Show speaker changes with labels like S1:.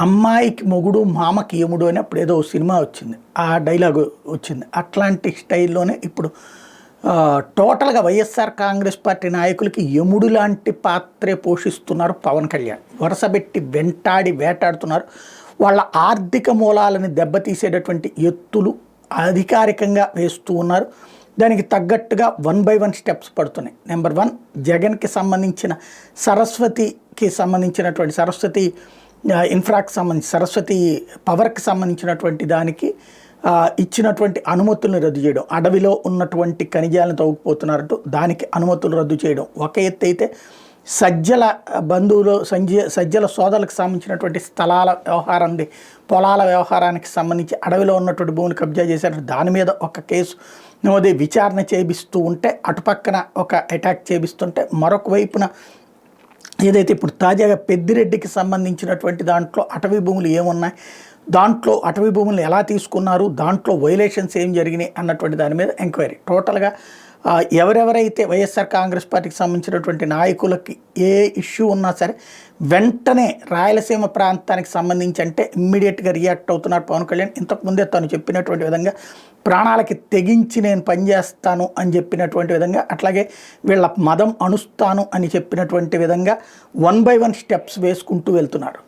S1: అమ్మాయికి మొగుడు మామకి యముడు అని అప్పుడు ఏదో సినిమా వచ్చింది, ఆ డైలాగు వచ్చింది. అట్లాంటి స్టైల్లోనే ఇప్పుడు టోటల్గా వైఎస్ఆర్ కాంగ్రెస్ పార్టీ నాయకులకి యముడు లాంటి పాత్రే పోషిస్తున్నారు పవన్ కళ్యాణ్. వరుసబెట్టి వెంటాడి వేటాడుతున్నారు. వాళ్ళ ఆర్థిక మూలాలని దెబ్బతీసేటటువంటి ఎత్తులు అధికారికంగా వేస్తూ ఉన్నారు. దానికి తగ్గట్టుగా 1 by 1 స్టెప్స్ పడుతున్నాయి. నెంబర్ 1, జగన్కి సంబంధించిన సరస్వతికి సంబంధించినటువంటి సరస్వతి ఇన్ఫ్రాకి సంబంధించి సరస్వతి పవర్కి సంబంధించినటువంటి దానికి ఇచ్చినటువంటి అనుమతులను రద్దు చేయడం, అడవిలో ఉన్నటువంటి ఖనిజాలను తవ్వుకుపోతున్నారంటూ దానికి అనుమతులు రద్దు చేయడం ఒక ఎత్తు అయితే, సజ్జల బంధువులు సజ్జల సోదరులకు సంబంధించినటువంటి స్థలాల వ్యవహారాన్ని పొలాల వ్యవహారానికి సంబంధించి అడవిలో ఉన్నటువంటి భూమిని కబ్జా చేశారు, దాని మీద ఒక కేసు నమోదే విచారణ చేపిస్తూ ఉంటే, అటుపక్కన ఒక అటాక్ చేపిస్తుంటే, మరొక వైపున ఏదైతే ఇప్పుడు తాజాగా పెద్దిరెడ్డికి సంబంధించినటువంటి దాంట్లో అటవీ భూములు ఏమున్నాయి, దాంట్లో అటవీ భూములను ఎలా తీసుకున్నారు, దాంట్లో వైలేషన్స్ ఏం జరిగినాయి అన్నటువంటి దాని మీద ఎంక్వైరీ. టోటల్గా ఎవరెవరైతే వైఎస్ఆర్ కాంగ్రెస్ పార్టీకి సంబంధించినటువంటి నాయకులకి ఏ ఇష్యూ ఉన్నా సరే వెంటనే రాయలసీమ ప్రాంతానికి సంబంధించి అంటే ఇమ్మీడియట్గా రియాక్ట్ అవుతున్నారు పవన్ కళ్యాణ్. ఇంతకుముందే తను చెప్పినటువంటి విధంగా ప్రాణాలకి తెగించి నేను పనిచేస్తాను అని చెప్పినటువంటి విధంగా, అట్లాగే వీళ్ళ మదం అణుస్తాను అని చెప్పినటువంటి విధంగా 1 by 1 స్టెప్స్ వేసుకుంటూ వెళ్తున్నారు.